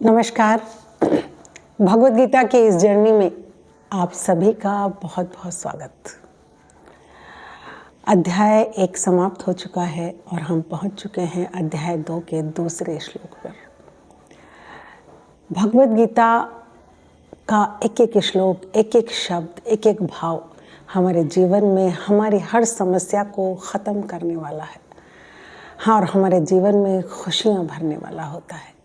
नमस्कार। भगवद गीता की इस जर्नी में आप सभी का बहुत बहुत स्वागत। अध्याय 1 समाप्त हो चुका है और हम पहुंच चुके हैं अध्याय 2 के दूसरे श्लोक पर। भगवद गीता का एक एक श्लोक, एक एक शब्द, एक एक भाव हमारे जीवन में हमारी हर समस्या को ख़त्म करने वाला है। हाँ, और हमारे जीवन में खुशियाँ भरने वाला होता है।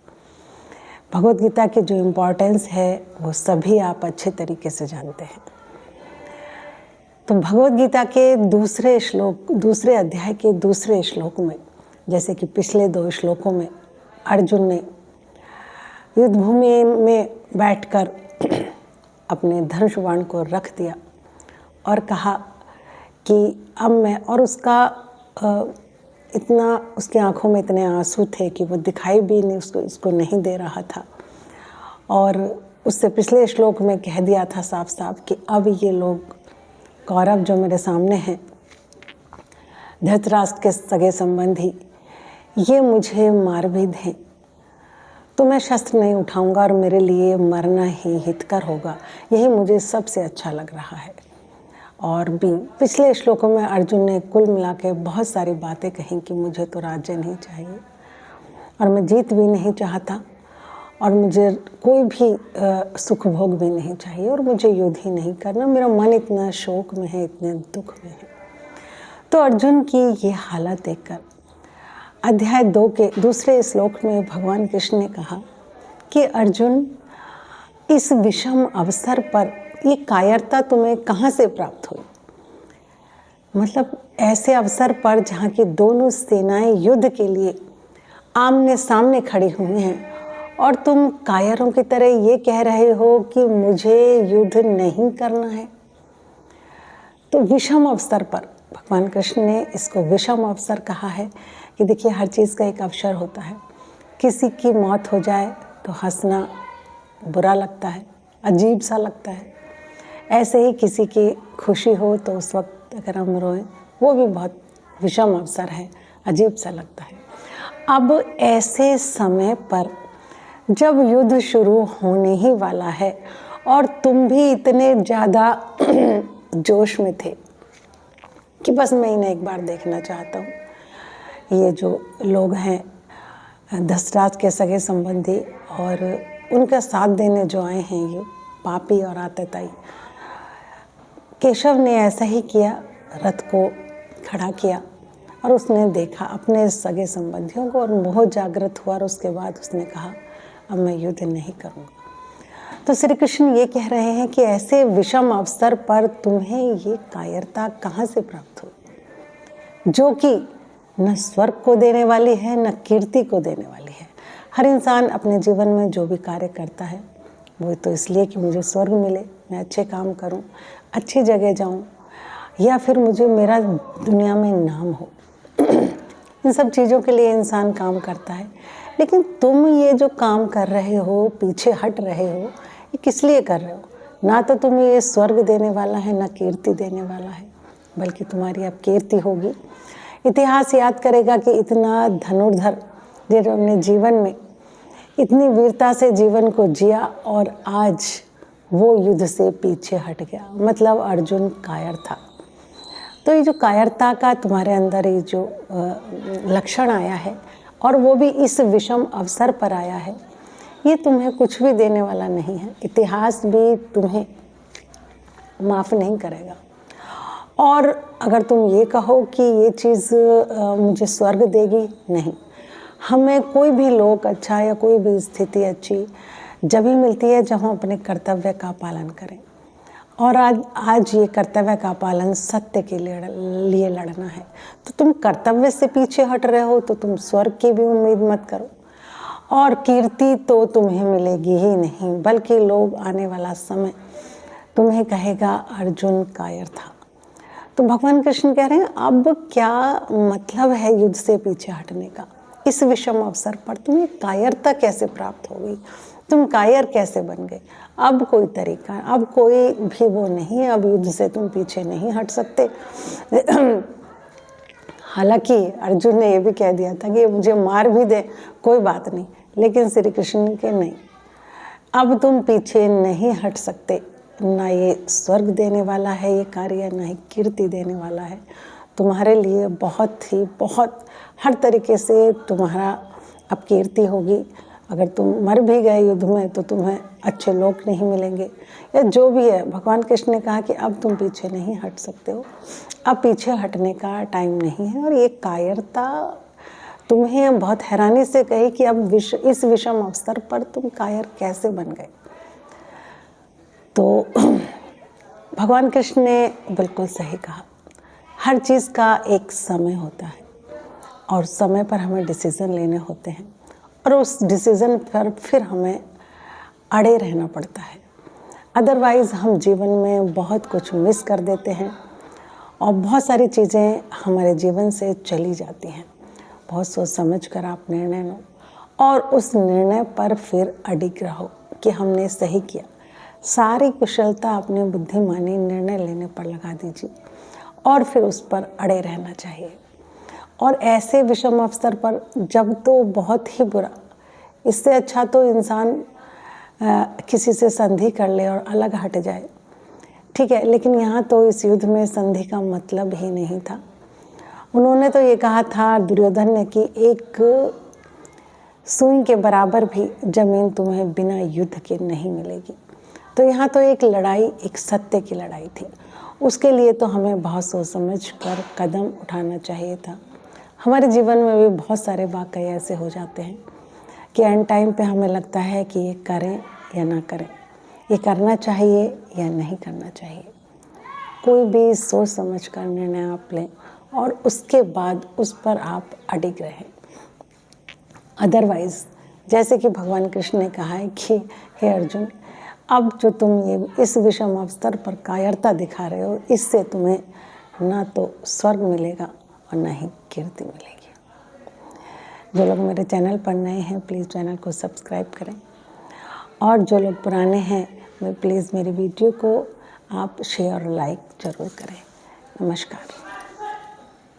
भगवद गीता की जो इम्पोर्टेंस है वो सभी आप अच्छे तरीके से जानते हैं। तो भगवद गीता के दूसरे अध्याय के दूसरे श्लोक में, जैसे कि पिछले 2 श्लोकों में अर्जुन ने युद्ध भूमि में बैठकर अपने धनुष बाण को रख दिया और कहा कि अब मैं, और उसकी आंखों में इतने आंसू थे कि वो दिखाई भी नहीं, उसको नहीं दे रहा था। और उससे पिछले श्लोक में कह दिया था साफ साफ कि अब ये लोग कौरव जो मेरे सामने हैं, धृतराष्ट्र के सगे संबंधी, ये मुझे मार भी दें तो मैं शस्त्र नहीं उठाऊंगा और मेरे लिए मरना ही हितकर होगा। यही मुझे सबसे अच्छा लग रहा है। और भी पिछले श्लोकों में अर्जुन ने कुल मिला के बहुत सारी बातें कही कि मुझे तो राज्य नहीं चाहिए और मैं जीत भी नहीं चाहता और मुझे कोई भी सुख भोग भी नहीं चाहिए और मुझे युद्ध ही नहीं करना। मेरा मन इतना शोक में है, इतने दुख में है। तो अर्जुन की ये हालत देखकर अध्याय 2 के दूसरे श्लोक में भगवान कृष्ण ने कहा कि अर्जुन, इस विषम अवसर पर ये कायरता तुम्हें कहाँ से प्राप्त हुई? मतलब ऐसे अवसर पर जहाँ की दोनों सेनाएं युद्ध के लिए आमने सामने खड़ी हुई हैं और तुम कायरों की तरह ये कह रहे हो कि मुझे युद्ध नहीं करना है। तो विषम अवसर पर भगवान कृष्ण ने इसको विषम अवसर कहा है कि देखिए, हर चीज़ का एक अवसर होता है। किसी की मौत हो जाए तो हंसना बुरा लगता है, अजीब सा लगता है। ऐसे ही किसी की खुशी हो तो उस वक्त अगर हम रोएं, वो भी बहुत विषम अवसर है, अजीब सा लगता है। अब ऐसे समय पर जब युद्ध शुरू होने ही वाला है और तुम भी इतने ज़्यादा जोश में थे कि बस मैं इन्हें एक बार देखना चाहता हूँ। ये जो लोग हैं धृतराष्ट्र के सगे संबंधी और उनका साथ देने जो आए हैं, ये पापी और आतताई, केशव ने ऐसा ही किया, रथ को खड़ा किया और उसने देखा अपने सगे संबंधियों को और मोह जागृत हुआ और उसके बाद उसने कहा अब मैं युद्ध नहीं करूँगा। तो श्री कृष्ण ये कह रहे हैं कि ऐसे विषम अवसर पर तुम्हें ये कायरता कहाँ से प्राप्त हुई, जो कि न स्वर्ग को देने वाली है न कीर्ति को देने वाली है। हर इंसान अपने जीवन में जो भी कार्य करता है वो तो इसलिए कि मुझे स्वर्ग मिले, मैं अच्छे काम करूं, अच्छी जगह जाऊं, या फिर मुझे मेरा दुनिया में नाम हो। इन सब चीज़ों के लिए इंसान काम करता है। लेकिन तुम ये जो काम कर रहे हो, पीछे हट रहे हो, ये किस लिए कर रहे हो? ना तो तुम्हें ये स्वर्ग देने वाला है, ना कीर्ति देने वाला है, बल्कि तुम्हारी अब कीर्ति होगी। इतिहास याद करेगा कि इतना धनुर्धर जिन्होंने जीवन में इतनी वीरता से जीवन को जिया और आज वो युद्ध से पीछे हट गया, मतलब अर्जुन कायर था। तो ये जो कायरता का तुम्हारे अंदर ये जो लक्षण आया है और वो भी इस विषम अवसर पर आया है, ये तुम्हें कुछ भी देने वाला नहीं है। इतिहास भी तुम्हें माफ़ नहीं करेगा। और अगर तुम ये कहो कि ये चीज़ मुझे स्वर्ग देगी, नहीं। हमें कोई भी लोक अच्छा या कोई भी स्थिति अच्छी जब ही मिलती है जब हम अपने कर्तव्य का पालन करें। और आज ये कर्तव्य का पालन सत्य के लिए लड़ना है। तो तुम कर्तव्य से पीछे हट रहे हो तो तुम स्वर्ग की भी उम्मीद मत करो और कीर्ति तो तुम्हें मिलेगी ही नहीं, बल्कि लोग आने वाला समय तुम्हें कहेगा अर्जुन कायर था। तो भगवान कृष्ण कह रहे हैं अब क्या मतलब है युद्ध से पीछे हटने का? इस विषम अवसर पर तुम्हें कायरता कैसे प्राप्त हो गई? तुम कायर कैसे बन गए? अब कोई तरीका, अब कोई भी वो नहीं है, अब युद्ध से तुम पीछे नहीं हट सकते। हालांकि अर्जुन ने ये भी कह दिया था कि मुझे मार भी दे कोई बात नहीं, लेकिन श्री कृष्ण के नहीं, अब तुम पीछे नहीं हट सकते। ना ये स्वर्ग देने वाला है ये कार्य, ना ही कीर्ति देने वाला है। तुम्हारे लिए बहुत हर तरीके से तुम्हारा अब कीर्ति होगी। अगर तुम मर भी गए युद्ध में तो तुम्हें अच्छे लोग नहीं मिलेंगे, या जो भी है। भगवान कृष्ण ने कहा कि अब तुम पीछे नहीं हट सकते हो, अब पीछे हटने का टाइम नहीं है। और ये कायरता तुम्हें बहुत हैरानी से कही कि अब इस विषम अवसर पर तुम कायर कैसे बन गए। तो भगवान कृष्ण ने बिल्कुल सही कहा, हर चीज़ का एक समय होता है और समय पर हमें डिसीज़न लेने होते हैं, और उस डिसीज़न पर फिर हमें अड़े रहना पड़ता है। अदरवाइज़ हम जीवन में बहुत कुछ मिस कर देते हैं और बहुत सारी चीज़ें हमारे जीवन से चली जाती हैं। बहुत सोच समझ कर आप निर्णय लो और उस निर्णय पर फिर अडिग रहो कि हमने सही किया। सारी कुशलता अपने बुद्धिमानी निर्णय लेने पर लगा दीजिए और फिर उस पर अड़े रहना चाहिए। और ऐसे विषम अवसर पर जब तो बहुत ही बुरा, इससे अच्छा तो इंसान किसी से संधि कर ले और अलग हट जाए, ठीक है। लेकिन यहाँ तो इस युद्ध में संधि का मतलब ही नहीं था। उन्होंने तो ये कहा था दुर्योधन ने कि एक सुई के बराबर भी जमीन तुम्हें बिना युद्ध के नहीं मिलेगी। तो यहाँ तो एक लड़ाई, एक सत्य की लड़ाई थी। उसके लिए तो हमें बहुत सोच समझ कर कदम उठाना चाहिए था। हमारे जीवन में भी बहुत सारे वाक़ये ऐसे हो जाते हैं कि एंड टाइम पे हमें लगता है कि ये करें या ना करें, ये करना चाहिए या नहीं करना चाहिए। कोई भी सोच समझ कर निर्णय आप लें और उसके बाद उस पर आप अडिग रहें। अदरवाइज़ जैसे कि भगवान कृष्ण ने कहा है कि हे अर्जुन, अब जो तुम ये इस विषम अवसर पर कायरता दिखा रहे हो, इससे तुम्हें ना तो स्वर्ग मिलेगा और ना ही कीर्ति मिलेगी। जो लोग मेरे चैनल पर नए हैं प्लीज़ चैनल को सब्सक्राइब करें, और जो लोग पुराने हैं वे प्लीज़ मेरी वीडियो को आप शेयर और लाइक ज़रूर करें। नमस्कार।